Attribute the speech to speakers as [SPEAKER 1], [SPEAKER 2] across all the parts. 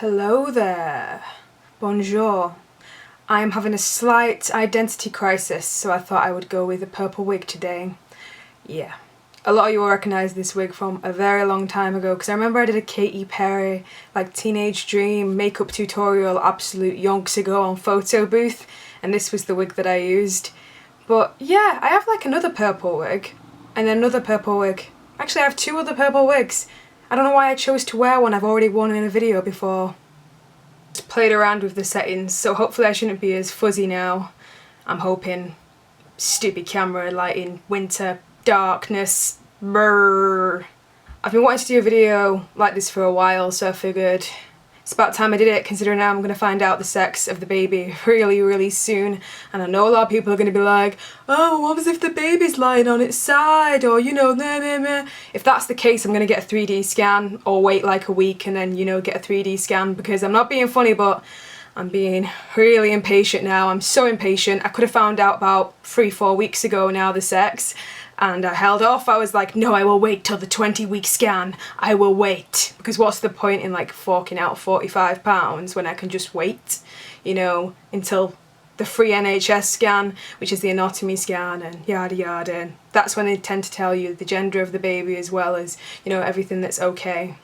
[SPEAKER 1] Hello there. Bonjour. I am having a slight identity crisis, so I thought I would go with a purple wig today. Yeah. A lot of you will recognise this wig from a very long time ago, because I remember I did a Katy Perry, Teenage Dream makeup tutorial absolute yonks ago on Photo Booth, and this was the wig that I used. But yeah, I have another purple wig, and then another purple wig. Actually, I have two other purple wigs. I don't know why I chose to wear one I've already worn in a video before. Just played around with the settings, so hopefully I shouldn't be as fuzzy now. I'm hoping. Stupid camera, lighting, winter, darkness, brrr. I've been wanting to do a video like this for a while, so I figured it's about time I did it, considering now I'm going to find out the sex of the baby really soon. And I know a lot of people are going to be like, oh, what was if the baby's lying on its side, or meh. If that's the case, I'm going to get a 3D scan, or wait like a week and then, get a 3D scan, because I'm not being funny, but I'm being really impatient now. I'm so impatient. I could have found out about 3-4 weeks ago now the sex, and I held off. I was like, no, I will wait till the 20-week scan. I will wait. Because what's the point in forking out £45 when I can just wait, until the free NHS scan, which is the anatomy scan, and yada yada. And that's when they tend to tell you the gender of the baby, as well as, everything that's okay,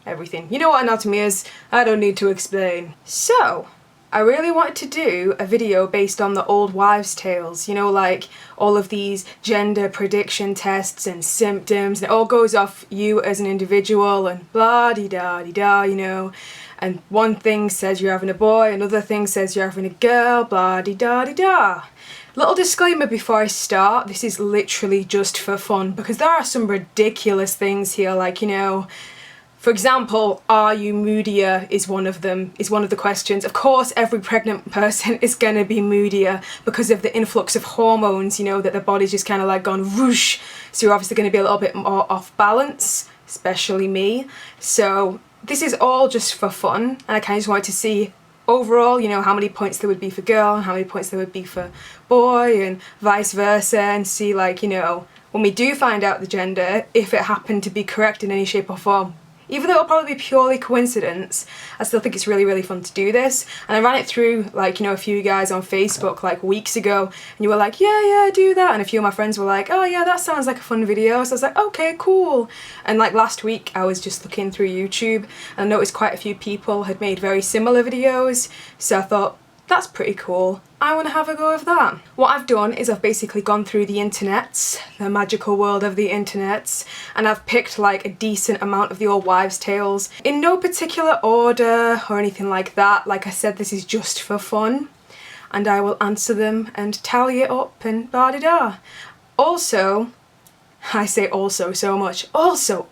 [SPEAKER 1] everything. You know what anatomy is, I don't need to explain. So, I really wanted to do a video based on the old wives' tales, all of these gender prediction tests and symptoms, and it all goes off you as an individual and blah-de-da-de-da, and one thing says you're having a boy, another thing says you're having a girl, blah-de-da-de-da. Little disclaimer before I start, this is literally just for fun, because there are some ridiculous things here, for example, are you moodier is one of the questions. Of course, every pregnant person is going to be moodier because of the influx of hormones, that the body's just kind of gone whoosh. So you're obviously going to be a little bit more off balance, especially me. So this is all just for fun, and I kind of just wanted to see overall, how many points there would be for girl and how many points there would be for boy, and vice versa, and see when we do find out the gender, if it happened to be correct in any shape or form. Even though it'll probably be purely coincidence, I still think it's really fun to do this. And I ran it through, a few guys on Facebook, weeks ago, and you were like, yeah, do that. And a few of my friends were like, oh yeah, that sounds like a fun video. So I was like, okay, cool. And last week, I was just looking through YouTube, and I noticed quite a few people had made very similar videos. So I thought, that's pretty cool. I want to have a go of that. What I've done is I've basically gone through the internets, the magical world of the internets, and I've picked a decent amount of the old wives' tales in no particular order or anything like that. Like I said, this is just for fun, and I will answer them and tally it up and da-da-da. Also, I say also so much. Also.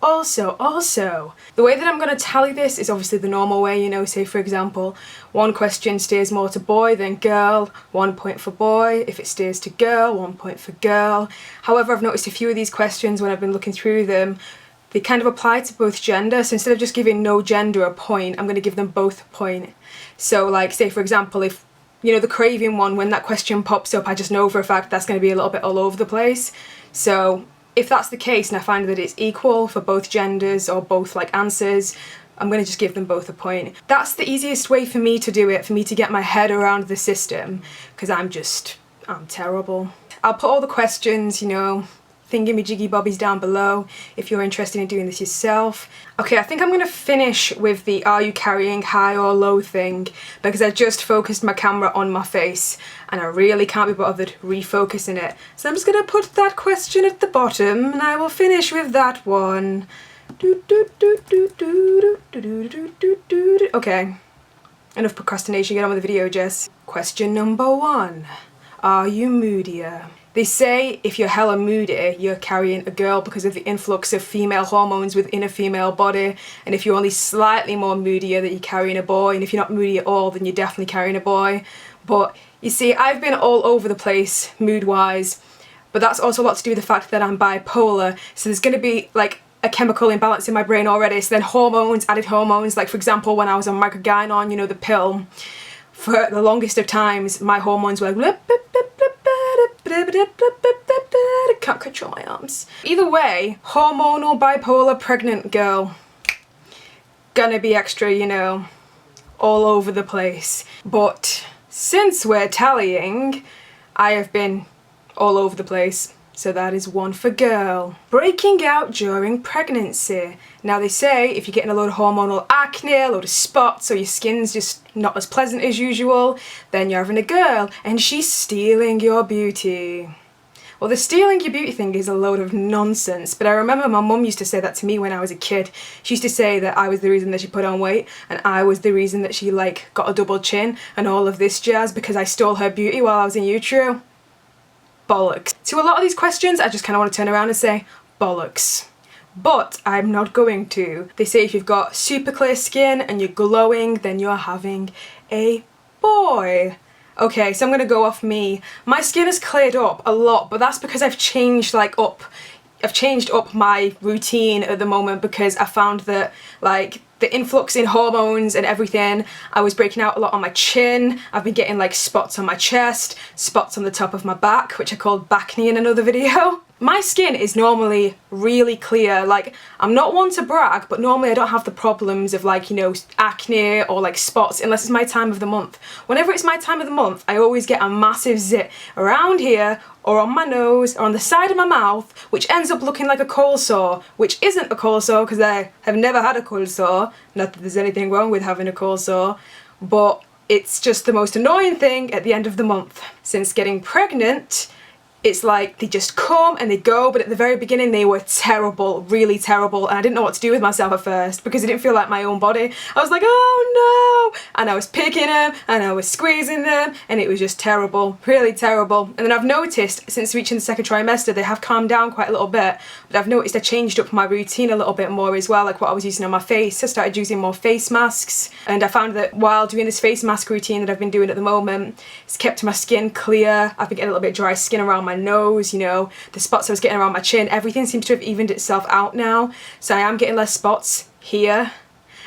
[SPEAKER 1] The way that I'm going to tally this is obviously the normal way, say for example, one question steers more to boy than girl, 1 point for boy. If it steers to girl, 1 point for girl. However, I've noticed a few of these questions when I've been looking through them, they kind of apply to both gender. So instead of just giving no gender a point, I'm going to give them both a point. So say for example, if the craving one, when that question pops up, I just know for a fact that's going to be a little bit all over the place. So if that's the case and I find that it's equal for both genders or both answers, I'm going to just give them both a point. That's the easiest way for me to do it, for me to get my head around the system, because I'm terrible. I'll put all the questions, thingy-majiggy bobbies down below if you're interested in doing this yourself. Okay, I think I'm going to finish with the are you carrying high or low thing, because I just focused my camera on my face and I really can't be bothered refocusing it. So I'm just going to put that question at the bottom and I will finish with that one. Okay, enough procrastination, get on with the video, Jess. Question number 1. Are you moodier? They say if you're hella moody, you're carrying a girl because of the influx of female hormones within a female body, and if you're only slightly more moodier, that you're carrying a boy, and if you're not moody at all, then you're definitely carrying a boy. But you see, I've been all over the place mood-wise, but that's also a lot to do with the fact that I'm bipolar, so there's going to be a chemical imbalance in my brain already, so then hormones, added hormones, for example when I was on Microgynon, the pill, for the longest of times my hormones were can't control my arms. Either way, hormonal bipolar pregnant girl. gonna be extra, you know, all over the place. But since we're tallying, I have been all over the place. So that is one for girl. Breaking out during pregnancy. Now they say if you're getting a load of hormonal acne, a load of spots, or your skin's just not as pleasant as usual, then you're having a girl and she's stealing your beauty. Well, the stealing your beauty thing is a load of nonsense, but I remember my mum used to say that to me when I was a kid. She used to say that I was the reason that she put on weight, and I was the reason that she, like, got a double chin and all of this jazz because I stole her beauty while I was in utero. Bollocks. To a lot of these questions, I just kind of want to turn around and say, bollocks. But I'm not going to. They say if you've got super clear skin and you're glowing, then you're having a boy. Okay, so I'm gonna go off me. My skin has cleared up a lot, but that's because I've changed up my routine at the moment because I found that, like, the influx in hormones and everything, I was breaking out a lot on my chin. I've been getting like spots on my chest, spots on the top of my back, which I called backney in another video. My skin is normally really clear. Like, I'm not one to brag, but normally I don't have the problems of, like, you know, acne or like spots unless it's my time of the month. Whenever it's my time of the month, I always get a massive zit around here or on my nose or on the side of my mouth, which ends up looking like a cold sore, which isn't a cold sore because I have never had a cold sore. Not that there's anything wrong with having a cold sore, but it's just the most annoying thing at the end of the month. Since getting pregnant, it's like they just come and they go, but at the very beginning they were terrible, really terrible, and I didn't know what to do with myself at first because it didn't feel like my own body. I was like, oh no! And I was picking them and I was squeezing them and it was just terrible, really terrible. And then I've noticed since reaching the second trimester they have calmed down quite a little bit, but I've noticed I changed up my routine a little bit more as well, like what I was using on my face. I started using more face masks, and I found that while doing this face mask routine that I've been doing at the moment, it's kept my skin clear. I've been getting a little bit dry skin around my nose, you know, the spots I was getting around my chin, everything seems to have evened itself out now, so I am getting less spots here.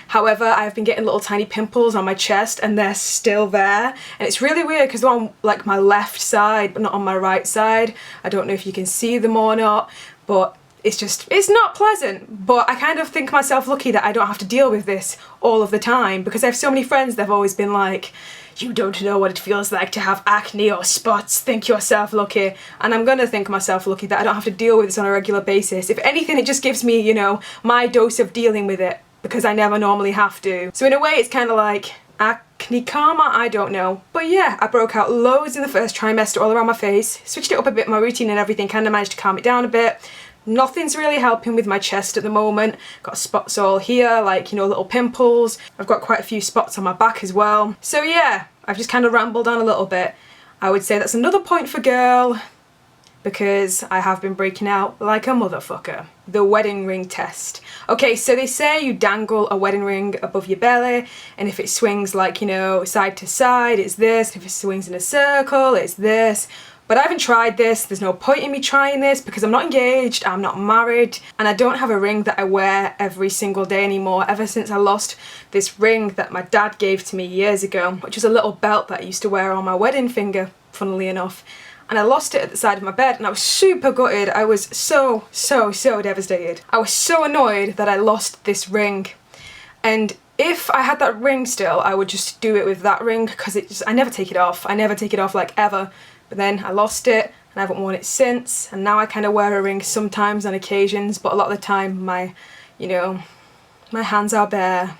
[SPEAKER 1] However, I've been getting little tiny pimples on my chest and they're still there, and it's really weird because they're on like my left side but not on my right side. I don't know if you can see them or not, but it's not pleasant. But I kind of think myself lucky that I don't have to deal with this all of the time because I have so many friends that have always been like, you don't know what it feels like to have acne or spots, think yourself lucky. And I'm gonna think myself lucky that I don't have to deal with this on a regular basis. If anything, it just gives me, you know, my dose of dealing with it because I never normally have to. So in a way it's kind of like acne karma, I don't know. But yeah, I broke out loads in the first trimester all around my face, switched it up a bit, my routine and everything, kind of managed to calm it down a bit. Nothing's really helping with my chest at the moment. Got spots all here, like, you know, little pimples. I've got quite a few spots on my back as well. So yeah, I've just kind of rambled on a little bit. I would say that's another point for girl because I have been breaking out like a motherfucker. The wedding ring test. Okay, so they say you dangle a wedding ring above your belly, and if it swings like, you know, side to side, it's this. If it swings in a circle, it's this. But I haven't tried this, there's no point in me trying this because I'm not engaged, I'm not married, and I don't have a ring that I wear every single day anymore ever since I lost this ring that my dad gave to me years ago, which was a little belt that I used to wear on my wedding finger, funnily enough. And I lost it at the side of my bed and I was super gutted. I was so devastated. I was so annoyed that I lost this ring. And if I had that ring still, I would just do it with that ring because I never take it off. I never take it off like ever. But then I lost it and I haven't worn it since, and now I kind of wear a ring sometimes on occasions, but a lot of the time my hands are bare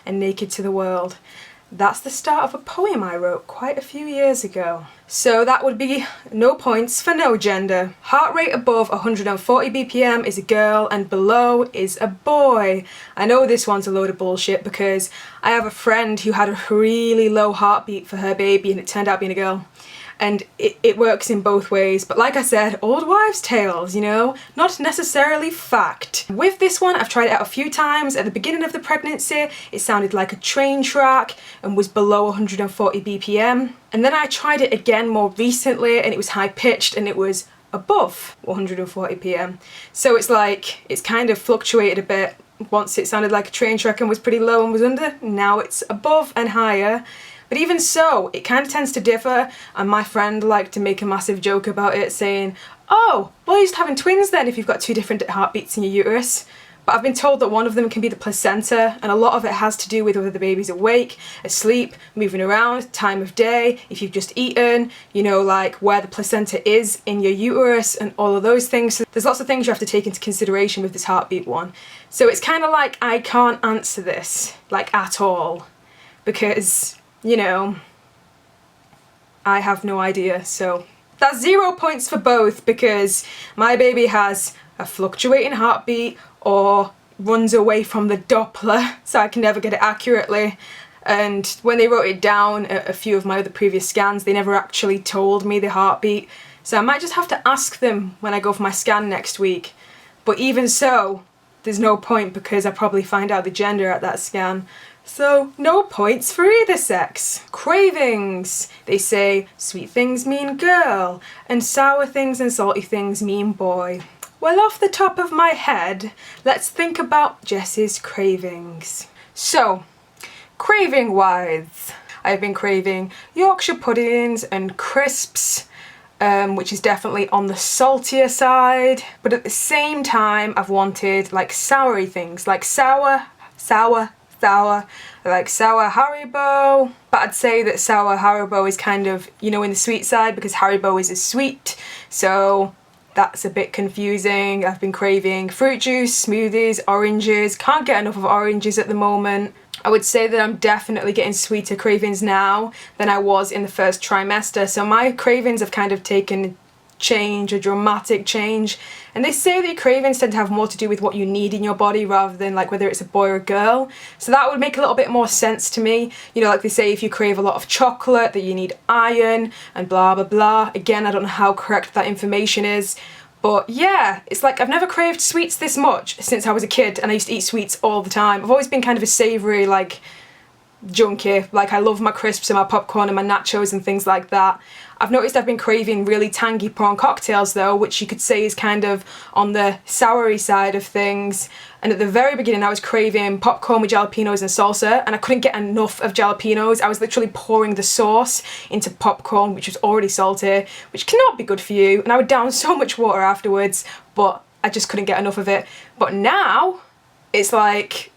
[SPEAKER 1] and naked to the world. That's the start of a poem I wrote quite a few years ago. So that would be no points for no gender. Heart rate above 140 BPM is a girl and below is a boy. I know this one's a load of bullshit because I have a friend who had a really low heartbeat for her baby and it turned out being a girl. And it works in both ways, but like I said, old wives' tales, you know, not necessarily fact. With this one, I've tried it out a few times. At the beginning of the pregnancy, it sounded like a train track and was below 140 BPM. And then I tried it again more recently and it was high pitched and it was above 140 BPM. So it's like, it's kind of fluctuated a bit. Once it sounded like a train track and was pretty low and was under, now it's above and higher. But even so, it kind of tends to differ, and my friend liked to make a massive joke about it, saying, oh, well, you're just having twins then if you've got two different heartbeats in your uterus. but I've been told that one of them can be the placenta, and a lot of it has to do with whether the baby's awake, asleep, moving around, time of day, if you've just eaten, you know, like where the placenta is in your uterus and all of those things. So there's lots of things you have to take into consideration with this heartbeat one. So it's kind of like I can't answer this, like, at all, because, you know, I have no idea. So that's 0 points for both, because my baby has a fluctuating heartbeat or runs away from the Doppler, so I can never get it accurately. And when they wrote it down at a few of my other previous scans, they never actually told me the heartbeat. So I might just have to ask them when I go for my scan next week. But even so, there's no point, because I probably find out the gender at that scan. So no points for either sex. Cravings. They say sweet things mean girl, and sour things and salty things mean boy. Well, off the top of my head, let's think about Jess's cravings. So, craving-wise, I've been craving Yorkshire puddings and crisps, which is definitely on the saltier side. But at the same time, I've wanted like soury things, like sour, like sour Haribo. But I'd say that sour Haribo is kind of, you know, in the sweet side, because Haribo is a sweet. So that's a bit confusing. I've been craving fruit juice, smoothies, oranges. Can't get enough of oranges at the moment. I would say that I'm definitely getting sweeter cravings now than I was in the first trimester. So my cravings have kind of taken a dramatic change. And they say that your cravings tend to have more to do with what you need in your body rather than like whether it's a boy or a girl. So that would make a little bit more sense to me. You know, like they say if you crave a lot of chocolate that you need iron and blah blah blah. Again, I don't know how correct that information is. But yeah, it's like I've never craved sweets this much since I was a kid, and I used to eat sweets all the time. I've always been kind of a savoury, like, junkie. Like, I love my crisps and my popcorn and my nachos and things like that. I've noticed I've been craving really tangy prawn cocktails though, which you could say is kind of on the soury side of things. And at the very beginning I was craving popcorn with jalapenos and salsa, and I couldn't get enough of jalapenos. I was literally pouring the sauce into popcorn, which was already salty, which cannot be good for you, and I would down so much water afterwards, but I just couldn't get enough of it. But now it's like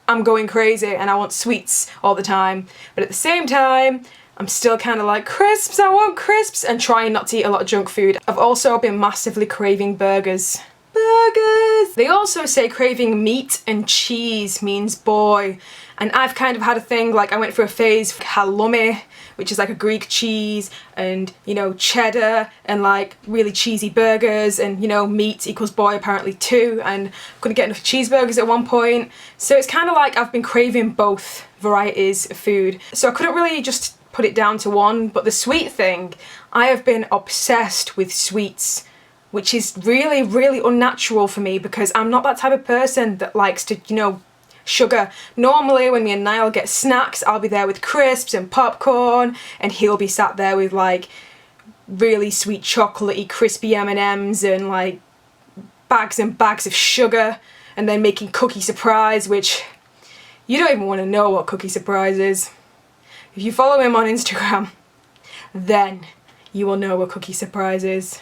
[SPEAKER 1] I'm going crazy and I want sweets all the time. But at the same time, I'm still kind of like, crisps, I want crisps, and trying not to eat a lot of junk food. I've also been massively craving burgers. Burgers! They also say craving meat and cheese means boy. And I've kind of had a thing, like I went through a phase of halloumi, which is like a Greek cheese, and, you know, cheddar, and like really cheesy burgers, and, you know, meat equals boy apparently too, and couldn't get enough cheeseburgers at one point. So it's kind of like I've been craving both varieties of food. So I couldn't really just put it down to one. But the sweet thing, I have been obsessed with sweets, which is really, really unnatural for me, because I'm not that type of person that likes to, you know, sugar. Normally when me and Niall get snacks, I'll be there with crisps and popcorn, and he'll be sat there with like really sweet chocolatey crispy M&Ms and like bags and bags of sugar, and then making cookie surprise, which you don't even want to know what cookie surprise is. If you follow him on Instagram, then you will know what cookie surprise is.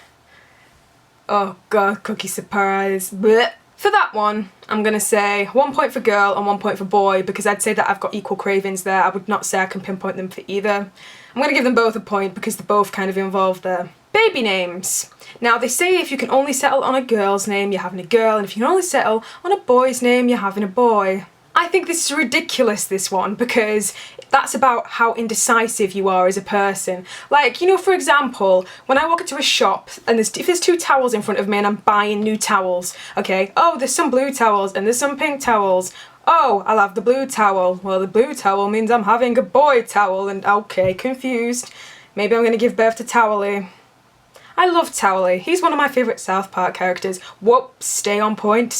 [SPEAKER 1] Oh god, cookie surprise. Blech. For that one, I'm gonna say 1 point for girl and 1 point for boy, because I'd say that I've got equal cravings there. I would not say I can pinpoint them for either. I'm gonna give them both a point because they're both kind of involved there. Baby names. Now they say if you can only settle on a girl's name, you're having a girl, and if you can only settle on a boy's name, you're having a boy. I think this is ridiculous, this one, because that's about how indecisive you are as a person. Like, you know, for example, when I walk into a shop and if there's 2 towels in front of me and I'm buying new towels, okay, oh, there's some blue towels and there's some pink towels. Oh, I'll have the blue towel. Well, the blue towel means I'm having a boy towel, and okay, confused. Maybe I'm gonna give birth to Towelie. I love Towelie. He's one of my favourite South Park characters. Whoop, stay on point,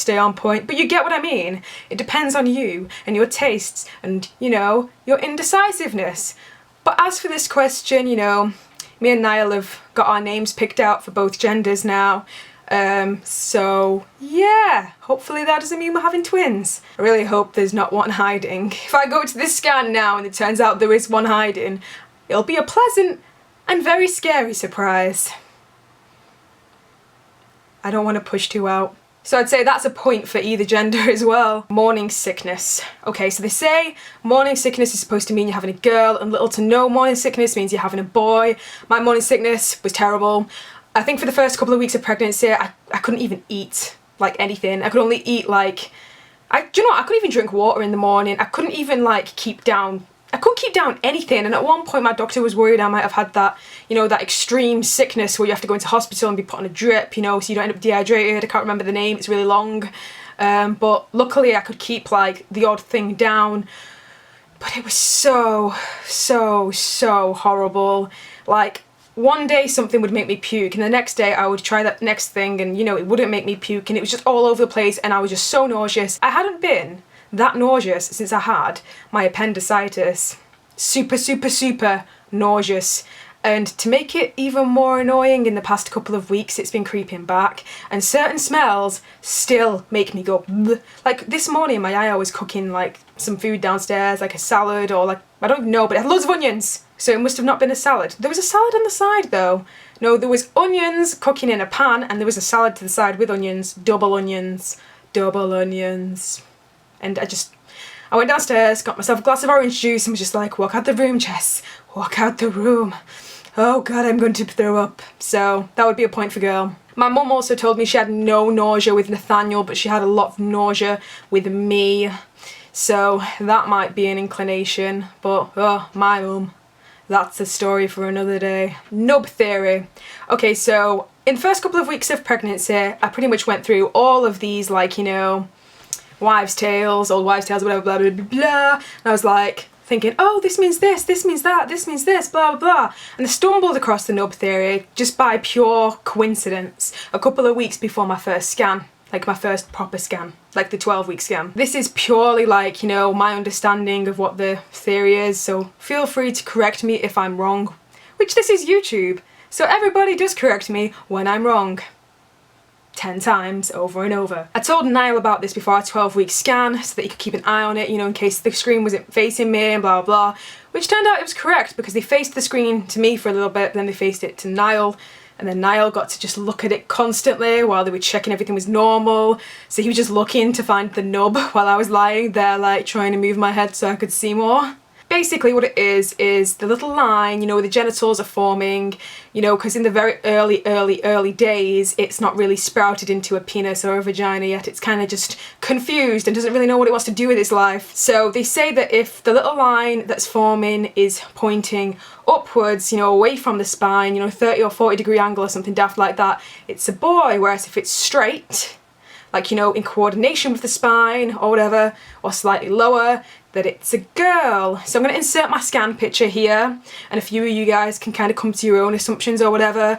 [SPEAKER 1] but you get what I mean. It depends on you and your tastes and, you know, your indecisiveness. But as for this question, you know, me and Niall have got our names picked out for both genders now. So yeah, hopefully that doesn't mean we're having twins. I really hope there's not one hiding. If I go to this scan now and it turns out there is one hiding, it'll be a pleasant and very scary surprise. I don't want to push 2 out. So I'd say that's a point for either gender as well. Morning sickness. Okay, so they say morning sickness is supposed to mean you're having a girl, and little to no morning sickness means you're having a boy. My morning sickness was terrible. I think for the first couple of weeks of pregnancy, I couldn't even eat like anything. I could only eat like, do you know what? I couldn't even drink water in the morning. I couldn't even like keep down anything, and at one point my doctor was worried I might have had that, you know, that extreme sickness where you have to go into hospital and be put on a drip, you know, so you don't end up dehydrated. I can't remember the name, it's really long, but luckily I could keep like the odd thing down, but it was so horrible. Like one day something would make me puke, and the next day I would try that next thing and, you know, it wouldn't make me puke, and it was just all over the place, and I was just so nauseous. I hadn't been that nauseous since I had my appendicitis. Super nauseous. And to make it even more annoying, in the past couple of weeks it's been creeping back, and certain smells still make me go bleh. Like this morning my yaya was cooking like some food downstairs, like a salad, or like, I don't know, but it had loads of onions, so it must have not been a salad. There was a salad on the side though. No, there was onions cooking in a pan, and there was a salad to the side with onions, double onions. And I went downstairs, got myself a glass of orange juice, and was just like, walk out the room, Jess, walk out the room. Oh God, I'm going to throw up. So that would be a point for girl. My mum also told me she had no nausea with Nathaniel, but she had a lot of nausea with me. So that might be an inclination, but oh, my mum. That's a story for another day. Nub theory. Okay, so in the first couple of weeks of pregnancy, I pretty much went through all of these, like, you know, wives' tales, old wives' tales, whatever, blah, blah, blah, blah. And I was like thinking, oh, this means this means that, this means this, blah, blah, blah. And I stumbled across the nub theory just by pure coincidence a couple of weeks before my first scan, like my first proper scan, like the 12-week scan. This is purely like, you know, my understanding of what the theory is, so feel free to correct me if I'm wrong, which this is YouTube, so everybody does correct me when I'm wrong. 10 times over and over. I told Niall about this before our 12-week scan so that he could keep an eye on it, you know, in case the screen wasn't facing me and blah blah, which turned out it was correct because they faced the screen to me for a little bit, then they faced it to Niall, and then Niall got to just look at it constantly while they were checking everything was normal, so he was just looking to find the nub while I was lying there like trying to move my head so I could see more. Basically what it is the little line, you know, where the genitals are forming, you know, because in the very early days it's not really sprouted into a penis or a vagina yet. It's kind of just confused and doesn't really know what it wants to do with its life. So they say that if the little line that's forming is pointing upwards, you know, away from the spine, you know, 30 or 40 degree angle or something daft like that, it's a boy, whereas if it's straight, like, you know, in coordination with the spine or whatever, or slightly lower, that it's a girl. So I'm going to insert my scan picture here, and a few of you guys can kind of come to your own assumptions or whatever.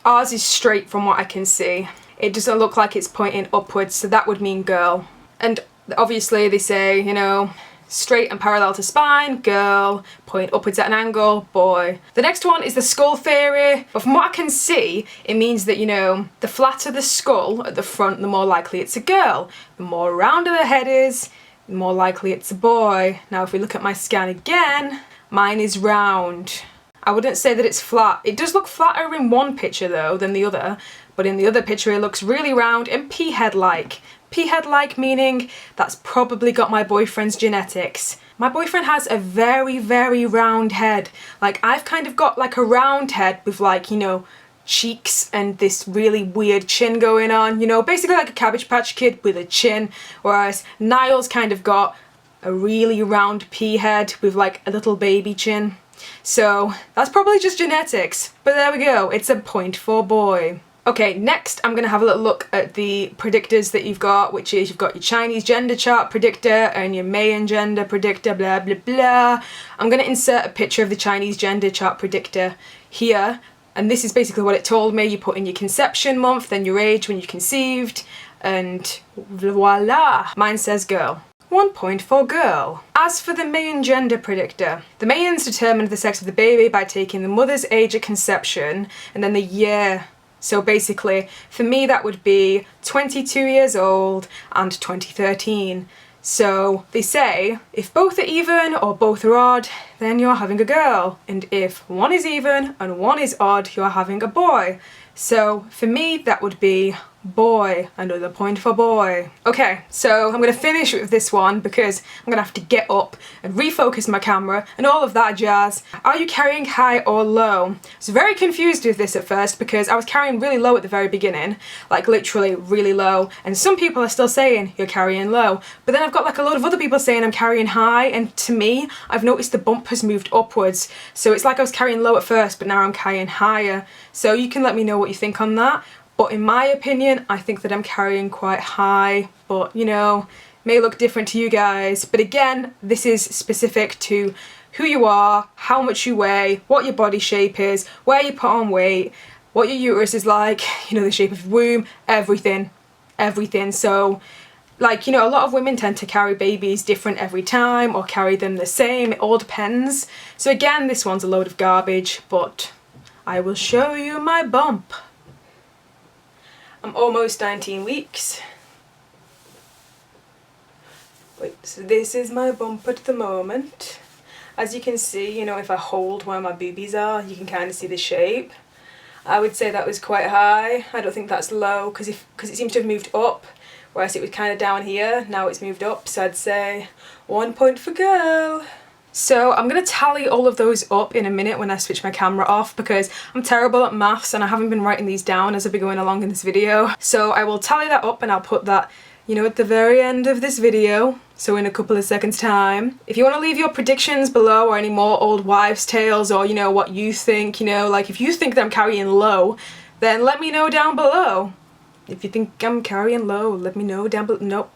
[SPEAKER 1] Ours is straight from what I can see. It doesn't look like it's pointing upwards, so that would mean girl. And obviously they say, you know, straight and parallel to spine, girl, point upwards at an angle, boy. The next one is the skull theory, but from what I can see, it means that, you know, the flatter the skull at the front, the more likely it's a girl. The more rounder the head is, the more likely it's a boy. Now if we look at my scan again, mine is round. I wouldn't say that it's flat. It does look flatter in one picture though than the other, but in the other picture it looks really round and pea-head-like. Pea-head-like meaning that's probably got my boyfriend's genetics. My boyfriend has a very round head. Like, I've kind of got like a round head with, like, you know, cheeks and this really weird chin going on, you know, basically like a Cabbage Patch Kid with a chin, whereas Niall's kind of got a really round pea head with like a little baby chin. So that's probably just genetics, but there we go, it's a point for boy. Okay, next I'm going to have a little look at the predictors that you've got, which is you've got your Chinese gender chart predictor and your Mayan gender predictor, blah blah blah. I'm going to insert a picture of the Chinese gender chart predictor here, and this is basically what it told me. You put in your conception month, then your age when you conceived, and voila! Mine says girl. 1 point for girl. As for the Mayan gender predictor, the Mayans determined the sex of the baby by taking the mother's age at conception and then the year. So basically, for me that would be 22 years old and 2013. So they say if both are even or both are odd, then you're having a girl. And if one is even and one is odd, you're having a boy. So for me, that would be boy. Another point for boy. Okay, so I'm gonna finish with this one because I'm gonna have to get up and refocus my camera and all of that jazz. Are you carrying high or low? I was very confused with this at first because I was carrying really low at the very beginning, like literally really low, and some people are still saying you're carrying low, but then I've got like a lot of other people saying I'm carrying high, and to me, I've noticed the bump has moved upwards, so it's like I was carrying low at first, but now I'm carrying higher. So you can let me know what you think on that. But in my opinion, I think that I'm carrying quite high, but you know, may look different to you guys. But again, this is specific to who you are, how much you weigh, what your body shape is, where you put on weight, what your uterus is like, you know, the shape of your womb, everything. So, like, you know, a lot of women tend to carry babies different every time or carry them the same. It all depends. So again, this one's a load of garbage, but I will show you my bump. I'm almost 19 weeks. Wait, so this is my bump at the moment. As you can see, you know, if I hold where my boobies are, you can kind of see the shape. I would say that was quite high. I don't think that's low because it seems to have moved up, whereas it was kind of down here. Now it's moved up, so I'd say 1 point for girl. So I'm going to tally all of those up in a minute when I switch my camera off because I'm terrible at maths and I haven't been writing these down as I've been going along in this video. So I will tally that up and I'll put that, you know, at the very end of this video, so in a couple of seconds time. If you want to leave your predictions below or any more old wives' tales or, you know, what you think, you know, like if you think that I'm carrying low, then let me know down below. If you think I'm carrying low, let me know down below. Nope.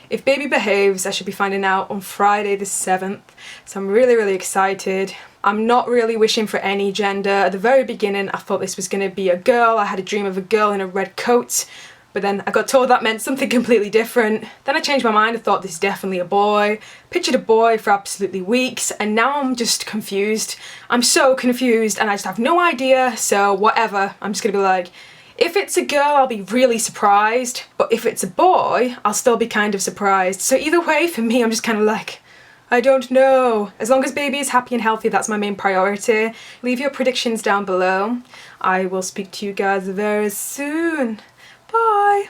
[SPEAKER 1] If baby behaves, I should be finding out on Friday the 7th, so I'm really, really excited. I'm not really wishing for any gender. At the very beginning, I thought this was going to be a girl. I had a dream of a girl in a red coat, but then I got told that meant something completely different. Then I changed my mind. I thought this is definitely a boy. Pictured a boy for absolutely weeks, and now I'm just confused. I'm so confused, and I just have no idea, so whatever. I'm just going to be like, if it's a girl, I'll be really surprised, but if it's a boy, I'll still be kind of surprised. So either way, for me, I'm just kind of like, I don't know. As long as baby is happy and healthy, that's my main priority. Leave your predictions down below. I will speak to you guys very soon. Bye.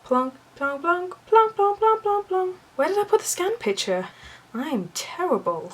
[SPEAKER 1] Plonk, plonk, plonk, plonk, plonk, plonk, plonk, plonk. Where did I put the scan picture? I'm terrible.